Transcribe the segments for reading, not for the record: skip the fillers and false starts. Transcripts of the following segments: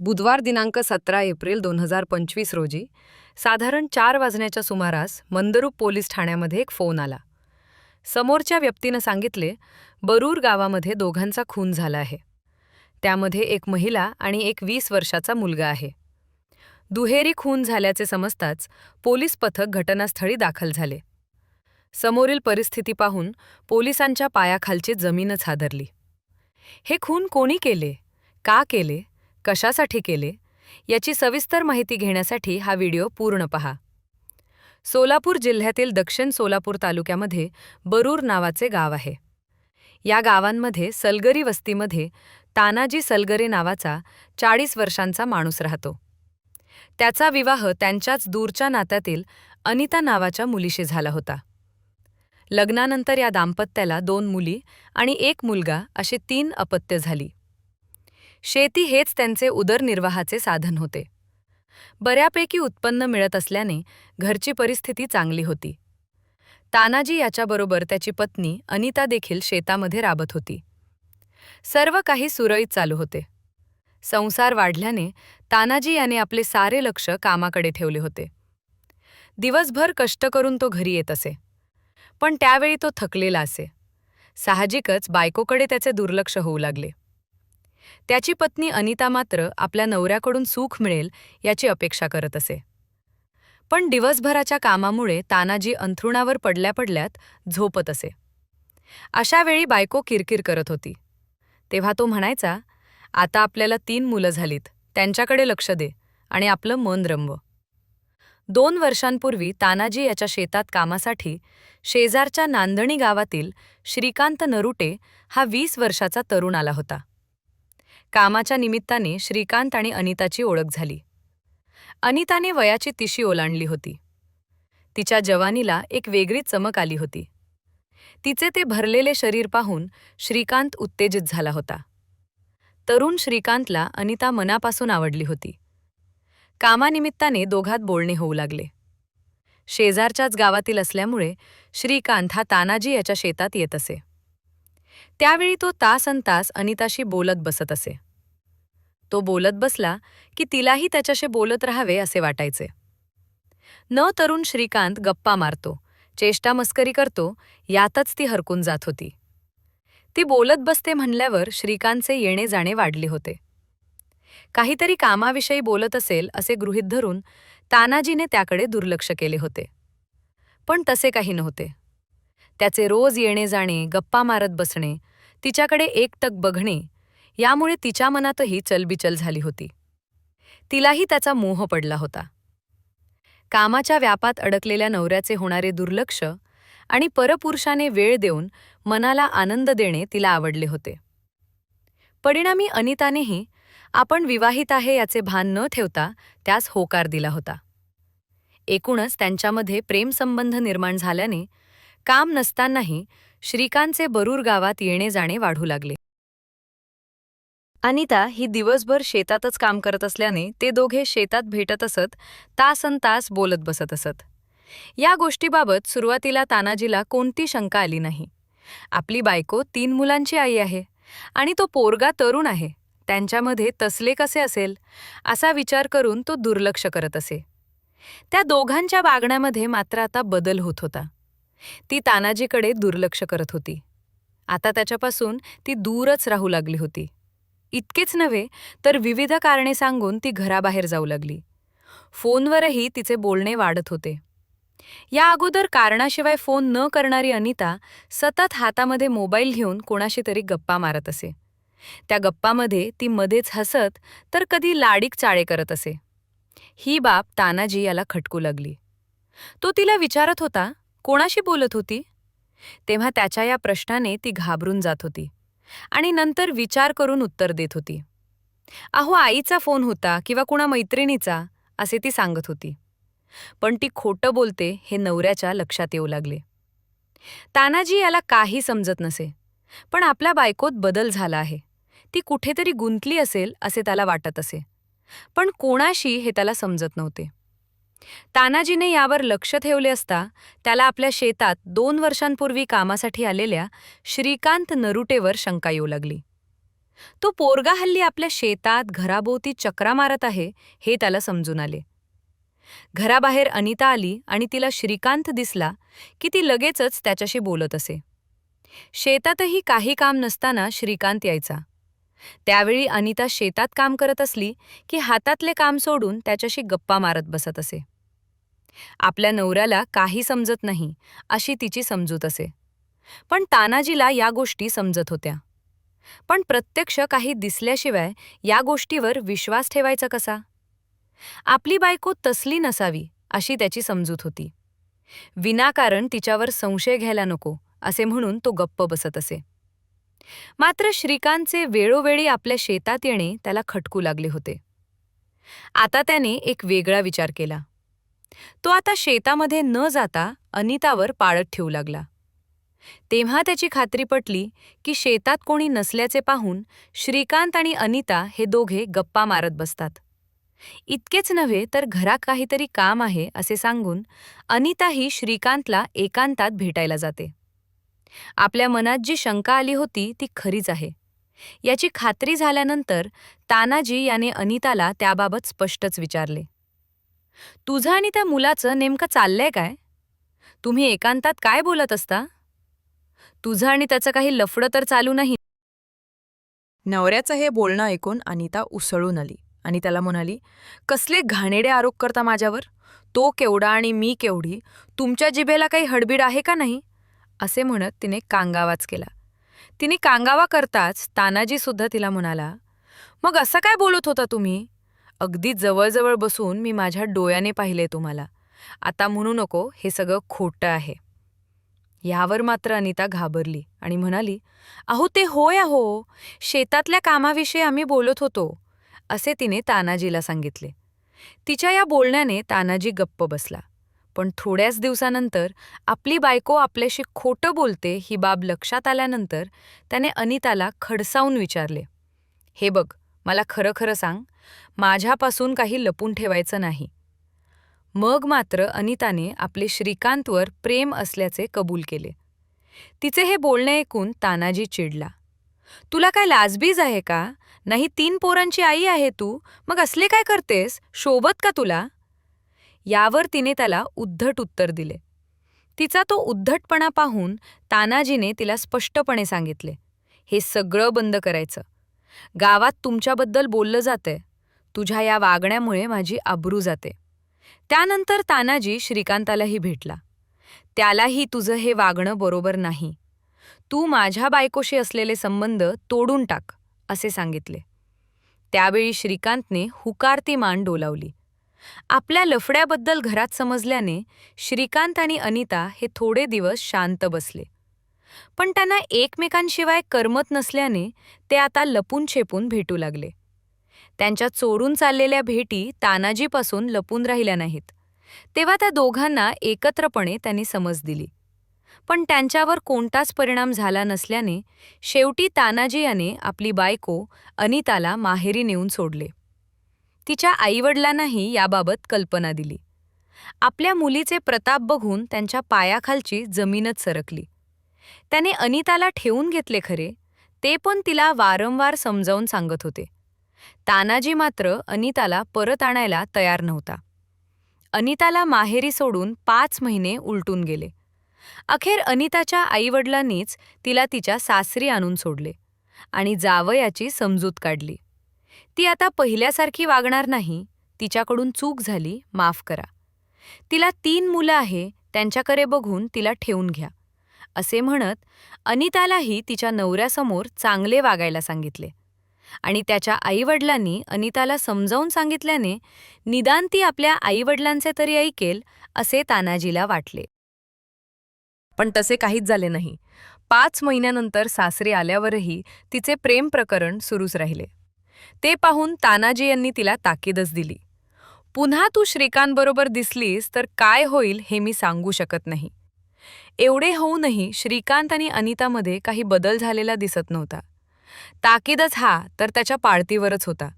बुधवार दिनांक 17 एप्रिल 2025 रोजी साधारण 4 वाजण्याच्या सुमारास मंदरूप पोलीस ठाण्यामध्ये एक फोन आला. समोरच्या व्यक्तीनं सांगितले, बरूर गावामध्ये दोघांचा खून झाला आहे. त्यामध्ये एक महिला आणि एक 20 वर्षाचा मुलगा आहे. दुहेरी खून झाल्याचे समजताच पोलीस पथक घटनास्थळी दाखल झाले. समोरील परिस्थिती पाहून पोलिसांच्या पायाखालची जमीनच हादरली. हे खून कोणी केले, का केले, कशासाठी केले याची सविस्तर माहिती घेण्यासाठी हा व्हिडिओ पूर्ण पहा. सोलापूर जिल्ह्यातील दक्षिण सोलापूर तालुक्यामध्ये बरूर नावाचे गाव आहे. या गावांमध्ये सलगरी वस्तीमध्ये तानाजी सलगरे नावाचा 40 वर्षांचा माणूस राहतो. त्याचा विवाह त्यांच्याच दूरच्या नात्यातील अनिता नावाच्या मुलीशी झाला होता. लग्नानंतर या दाम्पत्याला 2 मुली आणि 1 मुलगा अशी 3 अपत्य झाली. शेती हेच त्यांचे उदरनिर्वाहाचे साधन होते. बऱ्यापैकी उत्पन्न मिळत असल्याने घरची परिस्थिती चांगली होती. तानाजी याच्याबरोबर त्याची पत्नी अनिता देखील शेतामध्ये राबत होती. सर्व काही सुरळीत चालू होते. संसार वाढल्याने तानाजी याने आपले सारे लक्ष कामाकडे ठेवले होते. दिवसभर कष्ट करून तो घरी येत असे, पण त्यावेळी तो थकलेला असे. साहजिकच बायकोकडे त्याचे दुर्लक्ष होऊ लागले. त्याची पत्नी अनिता मात्र आपल्या नवऱ्याकडून सुख मिळेल याची अपेक्षा करत असे. पण दिवसभराच्या कामामुळे तानाजी अंथरुणावर पडल्यापडल्यात झोपत असे. अशा वेळी बायको किरकिर करत होती. तेव्हा तो म्हणायचा, आता आपल्याला 3 मुलं झालीत, त्यांच्याकडे लक्ष दे आणि आपलं मन रमव. 2 वर्षांपूर्वी तानाजी याच्या शेतात कामासाठी शेजारच्या नांदणी गावातील श्रीकांत नरुटे हा 20 वर्षाचा तरुण आला होता. कामाच्या निमित्ताने श्रीकांत आणि अनिताची ओळख झाली. अनिताने वयाची 30 ओलांडली होती. तिच्या जवानीला एक वेगळी चमक आली होती. तिचे ते भरलेले शरीर पाहून श्रीकांत उत्तेजित झाला होता. तरुण श्रीकांतला अनिता मनापासून आवडली होती. कामानिमित्ताने दोघात बोलणे होऊ लागले. शेजारच्याच गावातील असल्यामुळे श्रीकांत हा तानाजी याच्या शेतात येत असे. त्यावेळी तो तासनतास अनिताशी बोलत बसत असे. तो बोलत बसला की तिलाही त्याच्याशी बोलत राहावे असे वाटायचे. तरुण श्रीकांत गप्पा मारतो, चेष्टामस्करी करतो, यातच ती हरकून जात होती. ती बोलत बसते म्हणल्यावर श्रीकांतचे येणे जाणे वाढले होते. काहीतरी कामाविषयी बोलत असेल असे गृहीत धरून तानाजीने त्याकडे दुर्लक्ष केले होते. पण तसे काही नव्हते. त्याचे रोज येणे जाणे, गप्पा मारत बसणे, तिच्याकडे एकटक बघणे यामुळे तिच्या मनातही चलबिचल झाली होती. तिलाही त्याचा मोह पडला होता. कामाच्या व्यापात अडकलेल्या नवऱ्याचे होणारे दुर्लक्ष आणि परपुरुषाने वेळ देऊन मनाला आनंद देणे तिला आवडले होते. परिणामी अनितानेही आपण विवाहित आहे याचे भान न ठेवता त्यास होकार दिला होता. एकूणच त्यांच्यामध्ये प्रेमसंबंध निर्माण झाल्याने काम नसतानाही श्रीकांतचे बरूर गावात येणे जाणे वाढू लागले. अनिता ही दिवसभर शेतातच काम करत असल्याने ते दोघे शेतात भेटत असत, तासनतास बोलत बसत असत. या गोष्टीबाबत सुरुवातीला तानाजीला कोणती शंका आली नाही. आपली बायको 3 मुलांची आई आहे आणि तो पोरगा तरुण आहे, त्यांच्यामध्ये तसले कसे असेल असा विचार करून तो दुर्लक्ष करत असे. त्या दोघांच्या वागण्यामध्ये मात्र आता बदल होत होता. ती तानाजीकडे दुर्लक्ष करत होती. आता त्याच्यापासून ती दूरच राहू लागली होती. इतकेच नव्हे तर विविध कारणे सांगून ती घराबाहेर जाऊ लागली. फोनवरही तिचे बोलणे वाढत होते. या अगोदर कारणाशिवाय फोन न करणारी अनिता सतत हातामध्ये मोबाईल घेऊन कोणाशी तरी गप्पा मारत असे. त्या गप्पामध्ये ती मध्येच हसत तर कधी लाडीक चाळे करत असे. ही बाब तानाजी याला खटकू लागली. तो तिला विचारत होता, कोणाशी बोलत होती? तेव्हा त्याच्या या प्रश्नाने ती घाबरून जात होती आणि नंतर विचार करून उत्तर देत होती. अहो, आईचा फोन होता किंवा कुणा मैत्रिणीचा असे ती सांगत होती. पण ती खोटं बोलते हे नवऱ्याच्या लक्षात येऊ लागले. तानाजी याला काही समजत नसे, पण आपल्या बायकोत बदल झाला आहे. ती कुठेतरी गुंतली असेल असे त्याला वाटत असे, पण कोणाशी हे त्याला समजत नव्हते. तानाजीने यावर लक्ष ठेवले असता त्याला आपल्या शेतात 2 वर्षांपूर्वी कामासाठी आलेल्या श्रीकांत नरुटेवर शंका येऊ लागली. तो पोरगा हल्ली आपल्या शेतात घराभोवती चक्रा मारत आहे हे त्याला समजून आले. घराबाहेर अनिता आली आणि तिला श्रीकांत दिसला की ती लगेचच त्याच्याशी बोलत असे. शेतातही काही काम नसताना श्रीकांत यायचा. त्यावेळी अनिता शेतात काम करत असली की हातातले काम सोडून त्याच्याशी गप्पा मारत बसत असे. आपल्या नवऱ्याला काही समजत नाही अशी तिची समजूत असे. पण तानाजीला या गोष्टी समजत होत्या. पण प्रत्यक्ष काही दिसल्याशिवाय या गोष्टीवर विश्वास ठेवायचा कसा? आपली बायको तसली नसावी अशी त्याची समजूत होती. विनाकारण तिच्यावर संशय घ्यायला नको असे म्हणून तो गप्प बसत असे. मात्र श्रीकांतचे वेळोवेळी आपल्या शेतात येणे त्याला खटकू लागले होते. आता त्याने एक वेगळा विचार केला. तो आता शेतामध्ये न जाता अनितावर पाळत ठेवू लागला. तेव्हा त्याची खात्री पटली की शेतात कोणी नसल्याचे पाहून श्रीकांत आणि अनिता हे दोघे गप्पा मारत बसतात. इतकेच नव्हे तर घरात काहीतरी काम आहे असे सांगून अनिताही श्रीकांतला एकांतात भेटायला जाते. आपल्या मनात जी शंका आली होती ती खरीच आहे याची खात्री झाल्यानंतर तानाजी याने अनिताला त्याबाबत स्पष्टच विचारले. तुझं आणि त्या मुलाचं नेमकं चाललंय काय? तुम्ही एकांतात काय बोलत असता? तुझं आणि त्याचं काही लफडं तर चालू नाही? नवऱ्याचं हे बोलणं ऐकून अनिता उसळून आली आणि त्याला म्हणाली, कसले घाणेरडे आरोप करता माझ्यावर? तो केवढा आणि मी केवढी? तुमच्या जिभेला काही हडबीड आहे का नाही? असे म्हणत तिने कांगावाच केला. तिने कांगावा करताच तानाजीसुद्धा तिला म्हणाला, मग असं काय बोलत होता तुम्ही? अगदी जवळजवळ बसून मी माझ्या डोळ्याने पाहिले तुम्हाला. आता म्हणू नको हे सगळं खोटं आहे. यावर मात्र अनिता घाबरली आणि म्हणाली, अहो ते होय अहो, शेतातल्या कामाविषयी आम्ही बोलत होतो, असे तिने तानाजीला सांगितले. तिच्या या बोलण्याने तानाजी गप्प बसला. पण थोड्याच दिवसानंतर आपली बायको आपल्याशी खोटं बोलते ही बाब लक्षात आल्यानंतर त्याने अनिताला खडसावून विचारले, हे बघ, मला खरं खरं सांग, माझ्यापासून काही लपून ठेवायचं नाही. मग मात्र अनिताने आपले श्रीकांतवर प्रेम असल्याचे कबूल केले. तिचे हे बोलणे ऐकून तानाजी चिडला. तुला काय लाजबीज आहे का? नाही 3 पोरांची आई आहे तू, मग असले काय करतेस? शोभत का तुला? यावर तिने त्याला उद्धट उत्तर दिले. तिचा तो उद्धटपणा पाहून तानाजीने तिला स्पष्टपणे सांगितले, हे सगळं बंद करायचं. गावात तुमच्याबद्दल बोललं जातंय. तुझ्या या वागण्यामुळे माझी आबरू जाते. त्यानंतर तानाजी श्रीकांतालाही भेटला. त्यालाही तुझं हे वागणं बरोबर नाही. तू माझ्या बायकोशी असलेले संबंध तोडून टाक, असे सांगितले. त्यावेळी श्रीकांतने हुकारती मान डोलावली. आपल्या लफड्याबद्दल घरात समजल्याने श्रीकांत आणि अनिता हे थोडे दिवस शांत बसले. पण त्यांना एकमेकांशिवाय करमत नसल्याने ते आता लपून छेपून भेटू लागले. त्यांच्या चोरून चाललेल्या भेटी तानाजीपासून लपून राहिल्या नाहीत. तेव्हा त्या दोघांना एकत्रपणे त्यांनी समज दिली. पण त्यांच्यावर कोणताच परिणाम झाला नसल्याने शेवटी तानाजी याने आपली बायको अनिताला माहेरी नेऊन सोडले. तिच्या आईवडिलांनाही याबाबत कल्पना दिली. आपल्या मुलीचे प्रताप बघून त्यांच्या पायाखालची जमीनच सरकली. त्याने अनिताला ठेवून घेतले खरे, ते पण तिला वारंवार समजावून सांगत होते. तानाजी मात्र अनिताला परत आणायला तयार नव्हता. अनिताला माहेरी सोडून 5 महिने उलटून गेले. अखेर अनिताच्या आईवडिलांनीच तिला तिच्या सासरी आणून सोडले आणि जावयाची समजूत काढली. ती आता पहिल्यासारखी वागणार नाही, तिच्याकडून चूक झाली, माफ करा. तिला 3 मुलं आहे, त्यांच्याकडे बघून तिला ठेवून घ्या, असे म्हणत अनितालाही तिच्या नवऱ्यासमोर चांगले वागायला सांगितले. आणि त्याच्या आईवडिलांनी अनिताला समजावून सांगितल्याने निदान ती आपल्या आईवडिलांचे तरी ऐकेल असे तानाजीला वाटले. पण तसे काहीच झाले नाही. 5 महिन्यानंतर सासरी आल्यावरही तिचे प्रेम प्रकरण सुरूच राहिले. ते पाहून तानाजी यांनी तिला ताकीदच दिली. पुन्हा तू श्रीकांतबरोबर दिसलीस तर काय होईल हे मी सांगू शकत नाही. एवढे होऊनही श्रीकांत आणि अनितामध्ये काही बदल झालेला दिसत नव्हता. ताकीदच हा तर त्याच्या पाळतीवरच होता.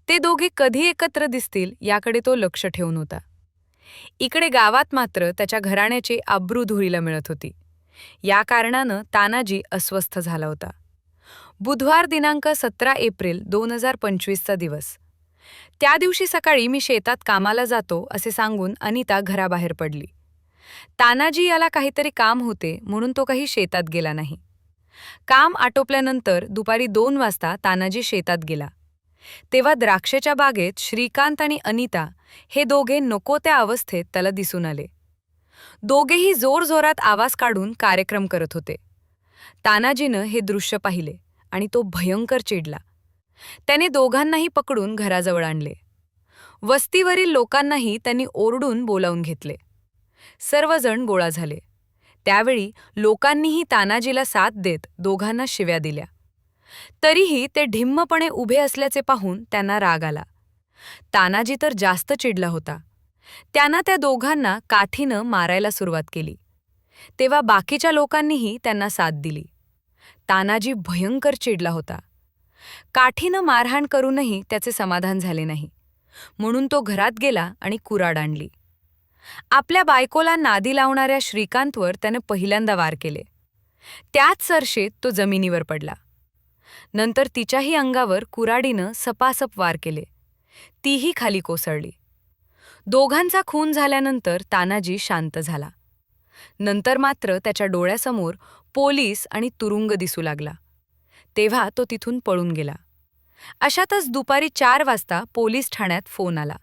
ते दोघे कधी एकत्र दिसतील याकडे तो लक्ष ठेवून होता. इकडे गावात मात्र त्याच्या घराण्याची आबरू धुळीला मिळत होती. या कारणानं तानाजी अस्वस्थ झाला होता. बुधवार दिनांक 17 एप्रिल 2025चा दिवस. त्या दिवशी सकाळी मी शेतात कामाला जातो असे सांगून अनिता घराबाहेर पडली. तानाजी याला काहीतरी काम होते म्हणून तो काही शेतात गेला नाही. काम आटोपल्यानंतर दुपारी 2 वाजता तानाजी शेतात गेला. तेव्हा द्राक्षाच्या बागेत श्रीकांत आणि अनिता हे दोघे नको त्या अवस्थेत त्याला दिसून आले. दोघेही जोरजोरात आवाज काढून कार्यक्रम करत होते. तानाजीनं हे दृश्य पाहिले आणि तो भयंकर चिडला. त्याने दोघांनाही पकडून घराजवळ आणले. वस्तीवरील लोकांनाही त्यांनी ओरडून बोलावून घेतले. सर्वजण गोळा झाले. त्यावेळी लोकांनीही तानाजीला साथ देत दोघांना शिव्या दिल्या. तरीही ते ढिम्मपणे उभे असल्याचे पाहून त्यांना राग आला. तानाजी तर जास्त चिडला होता. त्यानं त्या दोघांना काठीनं मारायला सुरुवात केली. तेव्हा बाकीच्या लोकांनीही त्यांना साथ दिली. तानाजी भयंकर चिडला होता. काठीनं मारहाण करूनही त्याचे समाधान झाले नाही, म्हणून तो घरात गेला आणि कुऱ्हाड आणली. आपल्या बायकोला नादी लावणाऱ्या श्रीकांतवर त्याने पहिल्यांदा वार केले. त्याच सरशीत तो जमिनीवर पडला. नंतर तिच्याही अंगावर कुऱ्हाडीनं सपासप वार केले. तीही खाली कोसळली. दोघांचा खून झाल्यानंतर तानाजी शांत झाला. नंतर मात्र त्याच्या डोळ्यासमोर पोलीस आणि तुरुंग दिसू लागला. तेव्हा तो तिथून पळून गेला. अशातच दुपारी 4 वाजता पोलीस ठाण्यात फोन आला.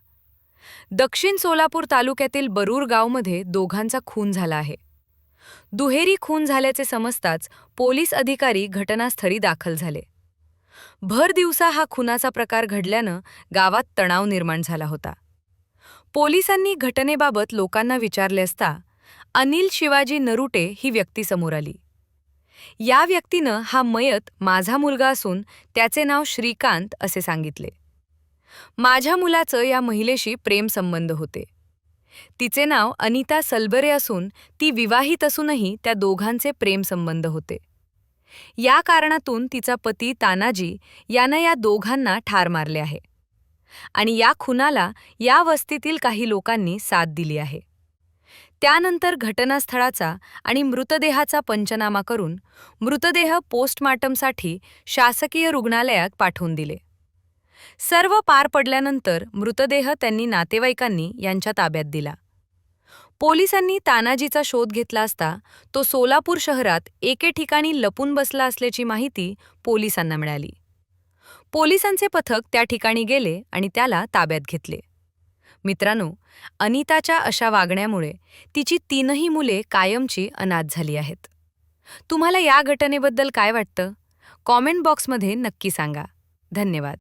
दक्षिण सोलापूर तालुक्यातील बरूर गावमध्ये दोघांचा खून झाला आहे. दुहेरी खून झाल्याचे समजताच पोलीस अधिकारी घटनास्थळी दाखल झाले. भर दिवसा हा खुनाचा प्रकार घडल्यानं गावात तणाव निर्माण झाला होता. पोलिसांनी घटनेबाबत लोकांना विचारले असता अनिल शिवाजी नरुटे ही व्यक्ती समोर आली. या व्यक्तीनं हा मयत माझा मुलगा असून त्याचे नाव श्रीकांत असे सांगितले. माझ्या मुलाचं या महिलेशी प्रेमसंबंध होते. तिचे नाव अनिता सलबरे असून ती विवाहित असूनही त्या दोघांचे प्रेमसंबंध होते. या कारणातून तिचा पती तानाजी यानं या दोघांना ठार मारले आहे आणि या खुनाला या वस्तीतील काही लोकांनी साथ दिली आहे. त्यानंतर घटनास्थळाचा आणि मृतदेहाचा पंचनामा करून मृतदेह पोस्टमार्टमसाठी शासकीय रुग्णालयात पाठवून दिले. सर्व पार पडल्यानंतर मृतदेह त्यांनी नातेवाईकांनी यांच्या ताब्यात दिला. पोलिसांनी तानाजीचा शोध घेतला असता तो सोलापूर शहरात एके ठिकाणी लपून बसला असल्याची माहिती पोलिसांना मिळाली. पोलिसांचे पथक त्या ठिकाणी गेले आणि त्याला ताब्यात घेतले. मित्रांनो, अनिताच्या अशा वागण्यामुळे तिची 3ही मुले कायमची अनाथ झाली आहेत. तुम्हाला या घटनेबद्दल काय वाटतं? कॉमेंट बॉक्समध्ये नक्की सांगा. धन्यवाद.